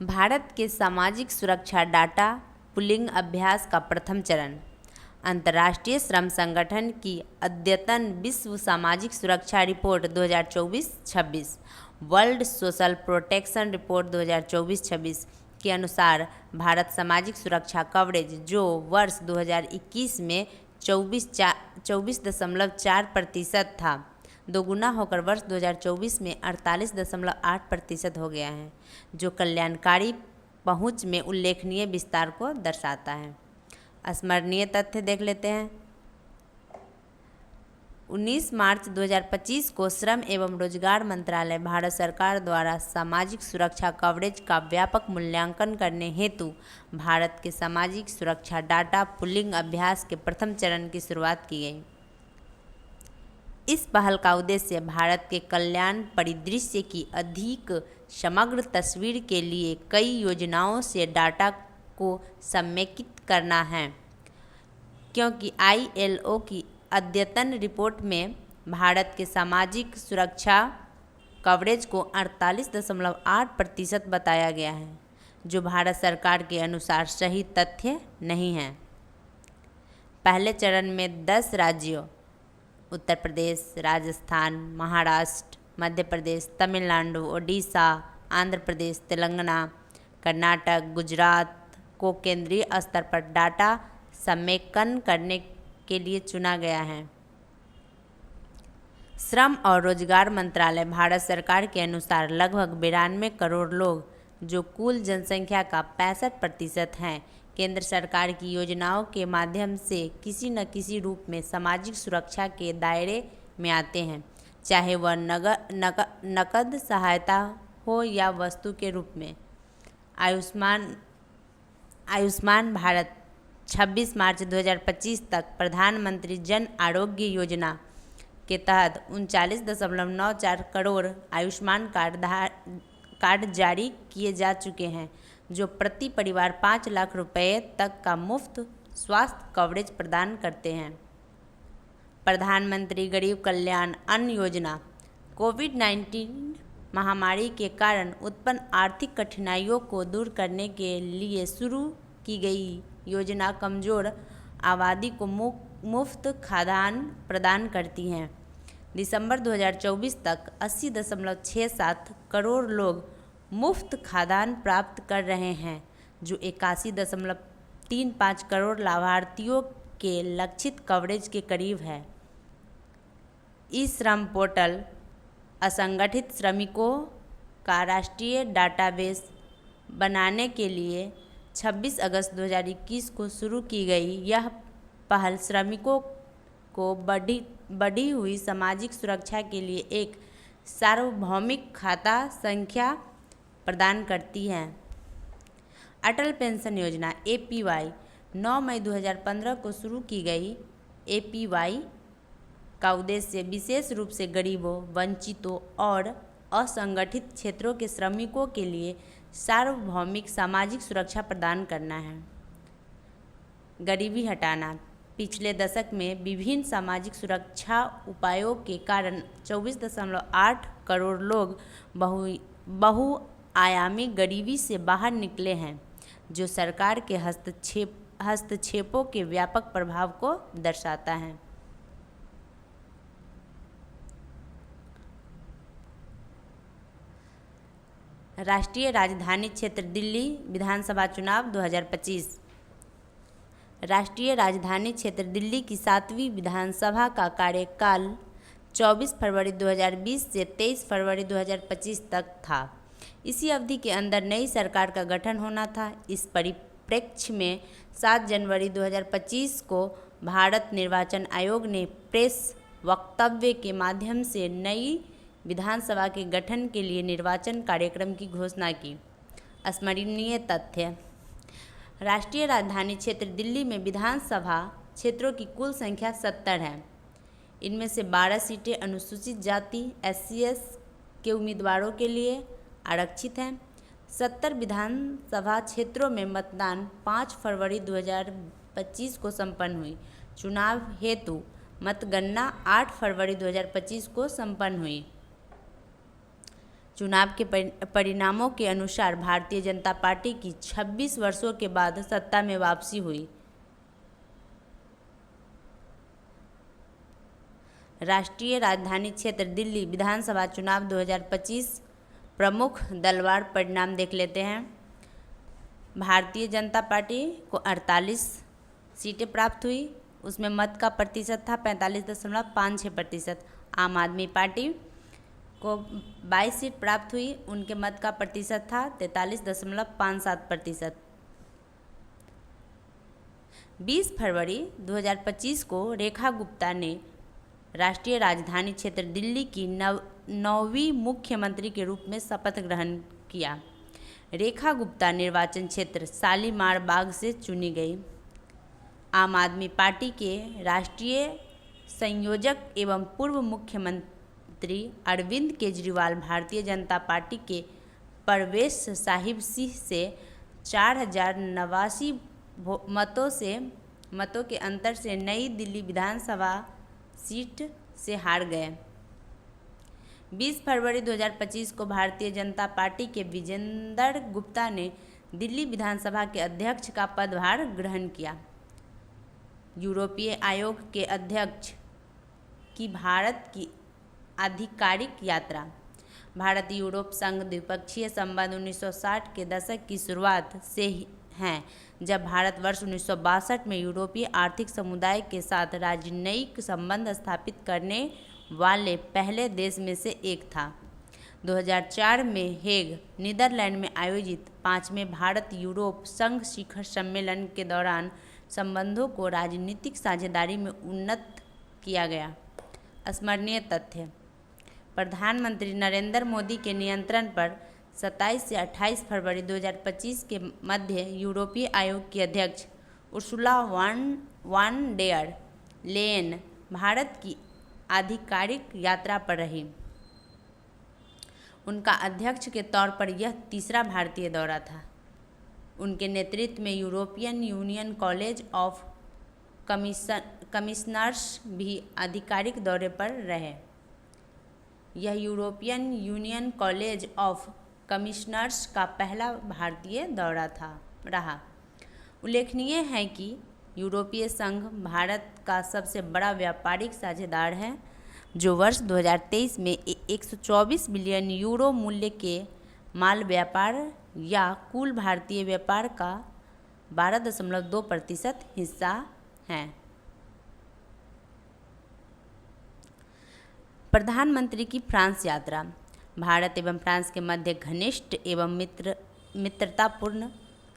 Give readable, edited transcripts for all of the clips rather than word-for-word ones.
भारत के सामाजिक सुरक्षा डाटा पुलिंग अभ्यास का प्रथम चरण। अंतर्राष्ट्रीय श्रम संगठन की अद्यतन विश्व सामाजिक सुरक्षा report 2024-26 world social protection report 2024-26 के अनुसार भारत सामाजिक सुरक्षा कवरेज जो वर्ष 2021 में 24.4% था, दोगुना होकर वर्ष 2024 में 48.8% हो गया है, जो कल्याणकारी पहुंच में उल्लेखनीय विस्तार को दर्शाता है। स्मरणीय तथ्य देख लेते हैं। 19 मार्च 2025 को श्रम एवं रोजगार मंत्रालय भारत सरकार द्वारा सामाजिक सुरक्षा कवरेज का व्यापक मूल्यांकन करने हेतु भारत के सामाजिक सुरक्षा डाटा पुलिंग अभ्यास के प्रथम चरण की शुरुआत की गई। इस पहल का उद्देश्य भारत के कल्याण परिदृश्य की अधिक समग्र तस्वीर के लिए कई योजनाओं से डाटा को समेकित करना है, क्योंकि ILO की अद्यतन रिपोर्ट में भारत के सामाजिक सुरक्षा कवरेज को 48.8% बताया गया है, जो भारत सरकार के अनुसार सही तथ्य नहीं है। पहले चरण में 10 राज्यों उत्तर प्रदेश, राजस्थान, महाराष्ट्र, मध्य प्रदेश, तमिलनाडु, ओडिशा, आंध्र प्रदेश, तेलंगाना, कर्नाटक, गुजरात को केंद्रीय स्तर पर डाटा समेकन करने के लिए चुना गया है। श्रम और रोजगार मंत्रालय भारत सरकार के अनुसार लगभग 92 करोड़ लोग, जो कुल जनसंख्या का 65% हैं, केंद्र सरकार की योजनाओं के माध्यम से किसी न किसी रूप में सामाजिक सुरक्षा के दायरे में आते हैं, चाहे वह नकद सहायता हो या वस्तु के रूप में। आयुष्मान भारत 26 मार्च 2025 तक प्रधानमंत्री जन आरोग्य योजना के तहत 39.94 करोड़ आयुष्मान कार्ड जारी किए जा चुके हैं, जो प्रति परिवार 5 लाख रुपए तक का मुफ्त स्वास्थ्य कवरेज प्रदान करते हैं। प्रधानमंत्री गरीब कल्याण अन्न योजना कोविड-19 महामारी के कारण उत्पन्न आर्थिक कठिनाइयों को दूर करने के लिए शुरू की गई योजना कमजोर आबादी को मुफ्त खाद्यान्न प्रदान करती है। दिसंबर 2024 तक 80.67 करोड़ लोग मुफ्त खाद्यान्न प्राप्त कर रहे हैं, जो 81.35 करोड़ लाभार्थियों के लक्षित कवरेज के करीब है। ई-श्रम पोर्टल असंगठित श्रमिकों का राष्ट्रीय डाटाबेस बनाने के लिए 26 अगस्त 2021 को शुरू की गई यह पहल श्रमिकों को बढ़ी हुई सामाजिक सुरक्षा के लिए एक सार्वभौमिक खाता संख्या प्रदान करती है। अटल पेंशन योजना APY 9 मई 2015 को शुरू की गई। APY का उद्देश्य विशेष रूप से गरीबों, वंचितों और असंगठित क्षेत्रों के श्रमिकों के लिए सार्वभौमिक सामाजिक सुरक्षा प्रदान करना है। गरीबी हटाना पिछले दशक में विभिन्न सामाजिक सुरक्षा उपायों के कारण 24.8 करोड़ लोग बहुआयामी गरीबी से बाहर निकले हैं, जो सरकार के हस्तक्षेपों के व्यापक प्रभाव को दर्शाता है। राष्ट्रीय राजधानी क्षेत्र दिल्ली विधानसभा चुनाव 2025। राष्ट्रीय राजधानी क्षेत्र दिल्ली की 7वीं विधानसभा का कार्यकाल 24 फरवरी 2020 से 23 फरवरी 2025 तक था। इसी अवधि के अंदर नई सरकार का गठन होना था। इस परिप्रेक्ष्य में 7 जनवरी 2025 को भारत निर्वाचन आयोग ने प्रेस वक्तव्य के माध्यम से नई विधानसभा के गठन के लिए निर्वाचन कार्यक्रम की घोषणा की। स्मरणीय तथ्य। राष्ट्रीय राजधानी क्षेत्र दिल्ली में विधानसभा क्षेत्रों की कुल संख्या 70 है। इनमें से 12 सीटें अनुसूचित जाति SC/S के उम्मीदवारों के लिए आरक्षित हैं। 70 विधानसभा क्षेत्रों में मतदान 5 फरवरी 2025 को संपन्न हुई। चुनाव हेतु मतगणना 8 फरवरी 2025 को संपन्न हुई। चुनाव के परिणामों के अनुसार भारतीय जनता पार्टी की 26 वर्षों के बाद सत्ता में वापसी हुई। राष्ट्रीय राजधानी क्षेत्र दिल्ली विधानसभा चुनाव 2025 प्रमुख दलवार परिणाम देख लेते हैं। भारतीय जनता पार्टी को 48 सीटें प्राप्त हुई, उसमें मत का प्रतिशत था 45.56%। आम आदमी पार्टी को 22 सीट प्राप्त हुई, उनके मत का प्रतिशत था 43.57%। 20 फरवरी 2025 को रेखा गुप्ता ने राष्ट्रीय राजधानी क्षेत्र दिल्ली की नौवीं मुख्यमंत्री के रूप में शपथ ग्रहण किया। रेखा गुप्ता निर्वाचन क्षेत्र शालीमार बाग से चुनी गई। आम आदमी पार्टी के राष्ट्रीय संयोजक एवं पूर्व मुख्यमंत्री अरविंद केजरीवाल भारतीय जनता पार्टी के परवेश साहिब सिंह से 4089 मतों के अंतर से नई दिल्ली विधानसभा सीट से हार गए। 20 फरवरी 2025 को भारतीय जनता पार्टी के विजेंदर गुप्ता ने दिल्ली विधानसभा के अध्यक्ष का पदभार ग्रहण किया। यूरोपीय आयोग के अध्यक्ष की भारत की आधिकारिक यात्रा। भारत यूरोप संघ द्विपक्षीय संबंध 1960 के दशक की शुरुआत से हैं, जब भारत वर्ष 1962 में यूरोपीय आर्थिक समुदाय के साथ राजनयिक संबंध स्थापित करने वाले पहले देश में से एक था। 2004 में हेग, नीदरलैंड में आयोजित 5वें भारत यूरोप संघ शिखर सम्मेलन के दौरान संबंधों को राजनीतिक साझेदारी में उन्नत किया गया। स्मरणीय तथ्य: प्रधानमंत्री नरेंद्र मोदी के नियंत्रण पर 27 से 28 फरवरी 2025 के मध्य यूरोपीय आयोग की अध्यक्ष Ursula van der Leyen Bharat की आधिकारिक यात्रा पर रही। उनका अध्यक्ष के तौर पर यह तीसरा भारतीय दौरा था। उनके नेतृत्व में European union college of commissioners भी आधिकारिक दौरे पर रहे। यह European union college of commissioners का पहला भारतीय दौरा रहा। उल्लेखनीय है कि यूरोपीय संघ भारत का सबसे बड़ा व्यापारिक साझेदार है, जो वर्ष 2023 में 124 बिलियन यूरो मूल्य के माल व्यापार या कुल भारतीय व्यापार का 12.2% हिस्सा है। प्रधानमंत्री की फ्रांस यात्रा। भारत एवं फ्रांस के मध्य घनिष्ठ एवं मित्रतापूर्ण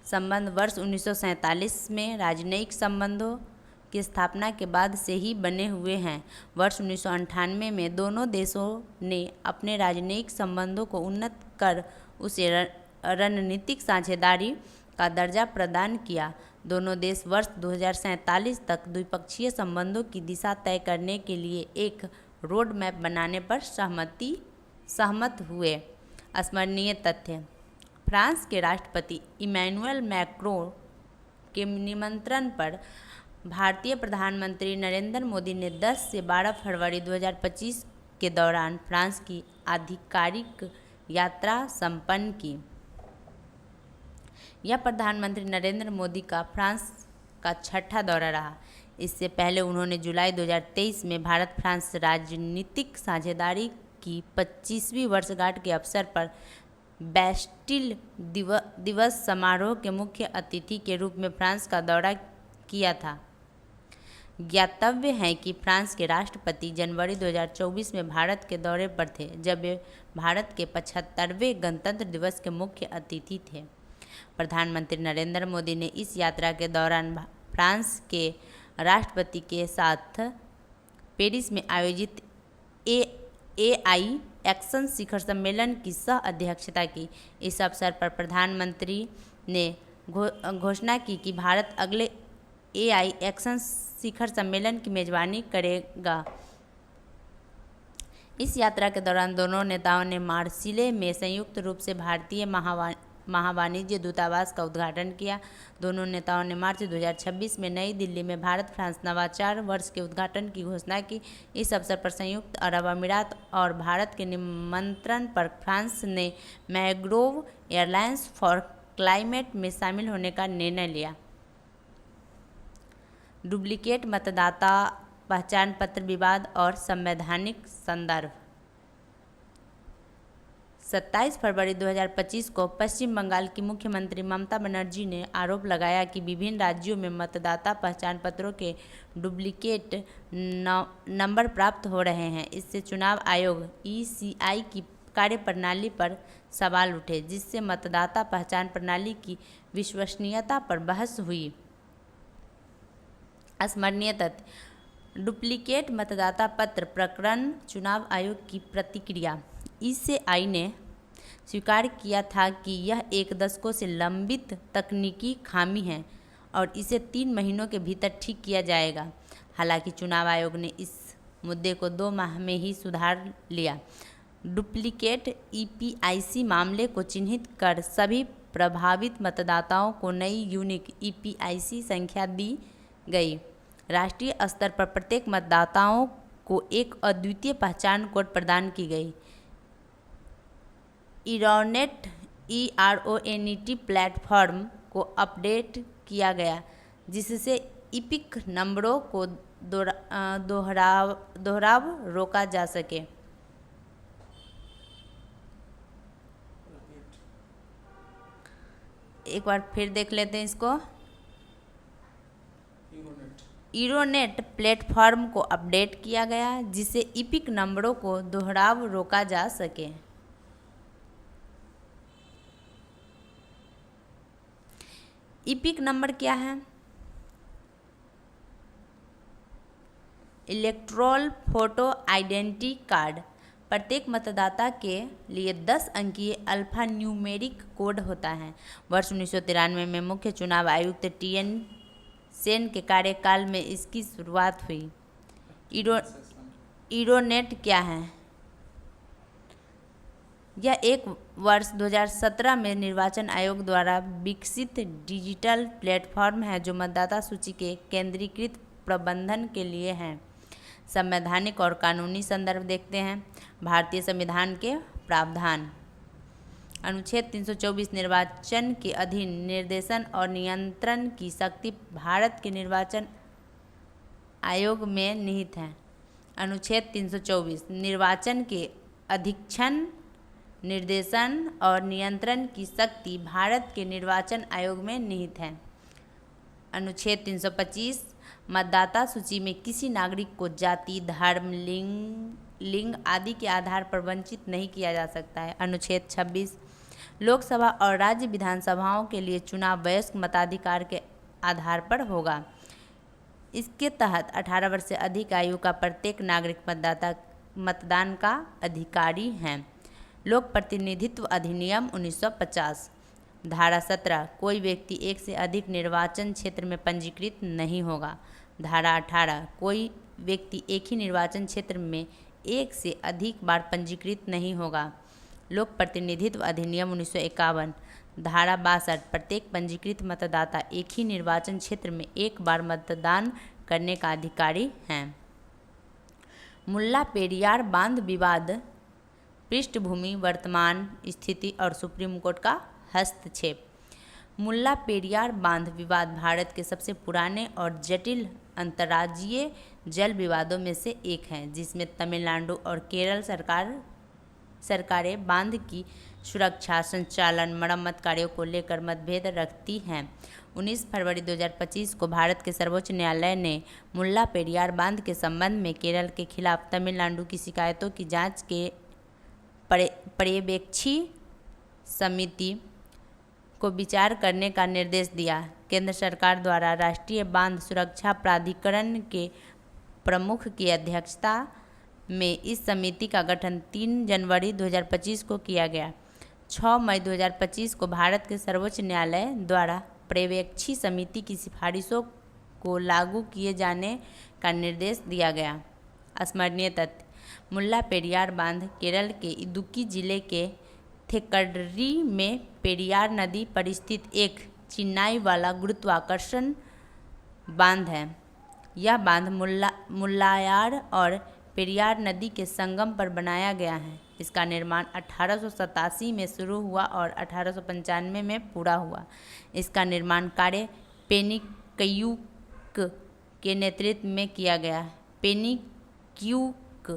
संबंध वर्ष 1947 में राजनयिक संबंधों की स्थापना के बाद से ही बने हुए हैं। वर्ष 1998 में दोनों देशों ने अपने राजनयिक संबंधों को उन्नत कर उसे रणनीतिक साझेदारी का दर्जा प्रदान किया। दोनों देश वर्ष 2047 तक द्विपक्षीय संबंधों की दिशा तय करने के लिए एक रोड मैप बनाने पर सहमत हुए। स्मरणीय तथ्य: फ्रांस के राष्ट्रपति इमैनुअल मैक्रों के निमंत्रण पर भारतीय प्रधानमंत्री नरेंद्र मोदी ने 10 से 12 फरवरी 2025 के दौरान फ्रांस की आधिकारिक यात्रा संपन्न की। यह प्रधानमंत्री नरेंद्र मोदी का फ्रांस का छठा दौरा रहा। इससे पहले उन्होंने जुलाई 2023 में भारत फ्रांस राजनीतिक साझेदारी की 25वीं वर्षगांठ के अवसर पर बैस्टिल दिवस समारोह के मुख्य अतिथि के रूप में फ्रांस का दौरा किया था। ज्ञातव्य है कि फ्रांस के राष्ट्रपति जनवरी 2024 में भारत के दौरे पर थे, जब वे भारत के 75वें गणतंत्र दिवस के मुख्य अतिथि थे। प्रधानमंत्री नरेंद्र मोदी ने इस यात्रा के दौरान फ्रांस के राष्ट्रपति के साथ पेरिस में आयोजित AI एक्शन शिखर सम्मेलन की सह अध्यक्षता की। इस अवसर पर प्रधानमंत्री ने घोषणा की कि भारत अगले AI एक्शन शिखर सम्मेलन की मेजबानी करेगा। इस यात्रा के दौरान दोनों नेताओं ने मार्सिले में संयुक्त रूप से भारतीय महावाणिज्य दूतावास का उद्घाटन किया। दोनों नेताओं ने मार्च 2026 में नई दिल्ली में भारत फ्रांस नवाचार वर्ष के उद्घाटन की घोषणा की। इस अवसर पर संयुक्त अरब अमीरात और भारत के निमंत्रण पर फ्रांस ने मैंग्रोव एलायंस फॉर क्लाइमेट में शामिल होने का निर्णय लिया। डुप्लीकेट मतदाता पहचान पत्र विवाद और संवैधानिक संदर्भ। 27 फरवरी 2025 को पश्चिम बंगाल की मुख्यमंत्री ममता बनर्जी ने आरोप लगाया कि विभिन्न राज्यों में मतदाता पहचान पत्रों के डुप्लीकेट नंबर प्राप्त हो रहे हैं। इससे चुनाव आयोग (ईसीआई) की कार्यप्रणाली पर सवाल उठे, जिससे मतदाता पहचान प्रणाली की विश्वसनीयता पर बहस हुई। स्मरणीय तथ्य: डुप्लीकेट मतदाता पत्र प्रकरण चुनाव आयोग की प्रतिक्रिया। ईसीआई ने स्वीकार किया था कि यह 1 दशकों से लंबित तकनीकी खामी है और इसे 3 महीनों के भीतर ठीक किया जाएगा। हालांकि चुनाव आयोग ने इस मुद्दे को 2 माह में ही सुधार लिया। डुप्लीकेट ईपीआईसी मामले को चिन्हित कर सभी प्रभावित मतदाताओं को नई यूनिक ईपीआईसी संख्या दी गई। राष्ट्रीय स्तर पर प्रत्येक मतदाताओं को एक अद्वितीय पहचान कोड प्रदान की गई। इरोनेट ERONET प्लेटफॉर्म को अपडेट किया गया, जिससे ईपिक नंबरों को दोहराव रोका जा सके। एक बार फिर देख लेते हैं इसको। इरोनेट प्लेटफॉर्म को अपडेट किया गया, जिससे ईपिक नंबरों को दोहराव रोका जा सके। ईपिक नंबर क्या है? Electoral photo identity card. प्रत्येक मतदाता के लिए 10 अंकीय अल्फा न्यूमेरिक कोड होता है। वर्ष 1993 में मुख्य चुनाव आयुक्त TN सेन के कार्यकाल में इसकी शुरुआत हुई। इरोनेट क्या है? यह एक वर्ष 2017 में निर्वाचन आयोग द्वारा विकसित डिजिटल प्लेटफॉर्म है जो मतदाता सूची के केंद्रीकृत प्रबंधन के लिए है। संवैधानिक और कानूनी संदर्भ देखते हैं। भारतीय संविधान के प्रावधान। अनुच्छेद 324 निर्वाचन के अधीन निर्देशन और नियंत्रण की शक्ति भारत के निर्वाचन आयोग में निहित है। अनुच्छेद 324 निर्वाचन के अधीक्षण, निर्देशन और नियंत्रण की शक्ति भारत के निर्वाचन आयोग में निहित है। अनुच्छेद 325 मतदाता सूची में किसी नागरिक को जाति, धर्म, लिंग आदि के आधार पर वंचित नहीं किया जा सकता है। अनुच्छेद 26 लोकसभा और राज्य विधानसभाओं के लिए चुनाव वयस्क मताधिकार के आधार पर होगा। इसके तहत 18 वर्ष से अधिक आयु का प्रत्येक नागरिक मतदान का अधिकारी है। लोक प्रतिनिधित्व अधिनियम 1950। धारा 17 कोई व्यक्ति एक से अधिक निर्वाचन क्षेत्र में पंजीकृत नहीं होगा। धारा 18 कोई व्यक्ति एक ही निर्वाचन क्षेत्र में एक से अधिक बार पंजीकृत नहीं होगा। लोक प्रतिनिधित्व अधिनियम 1951। धारा 62 प्रत्येक पंजीकृत मतदाता एक ही निर्वाचन क्षेत्र में एक बार मतदान करने का अधिकारी हैं। मुल्ला पेरियार बांध विवाद, पृष्ठभूमि, वर्तमान स्थिति और सुप्रीम कोर्ट का हस्तक्षेप। मुल्ला पेरियार बांध विवाद भारत के सबसे पुराने और जटिल अंतर्राज्यीय जल विवादों में से एक है, जिसमें तमिलनाडु और केरल सरकारें बांध की सुरक्षा, संचालन, मरम्मत कार्यों को लेकर मतभेद रखती हैं। 19 फरवरी 2025 को भारत के सर्वोच्च न्यायालय ने मुल्ला पेरियार बांध के संबंध में केरल के खिलाफ तमिलनाडु की शिकायतों की जांच के पर्यवेक्षी समिति को विचार करने का निर्देश दिया। केंद्र सरकार द्वारा राष्ट्रीय बांध सुरक्षा प्राधिकरण के प्रमुख की अध्यक्षता में इस समिति का गठन 3 जनवरी 2025 को किया गया। 6 मई 2025 को भारत के सर्वोच्च न्यायालय द्वारा पर्यवेक्षी समिति की सिफारिशों को लागू किए जाने का निर्देश दिया गया। स्मरणीय तथ्य: मुल्ला पेरियार बांध केरल के इदुक्की जिले के थेक्कडी में पेरियार नदी पर स्थित एक चिनाई वाला गुरुत्वाकर्षण बांध है। यह बांध मुल्लायार और पेरियार नदी के संगम पर बनाया गया है। इसका निर्माण 1887 में शुरू हुआ और 1895 में पूरा हुआ। इसका निर्माण कार्य पेनिकयुक के नेतृत्व में किया गया। पेनिक्यूक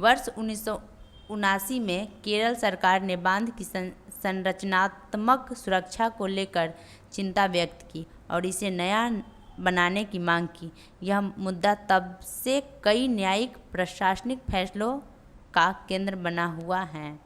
वर्ष 1979 में केरल सरकार ने बांध की संरचनात्मक सुरक्षा को लेकर चिंता व्यक्त की और इसे नया बनाने की मांग की। यह मुद्दा तब से कई न्यायिक प्रशासनिक फैसलों का केंद्र बना हुआ है।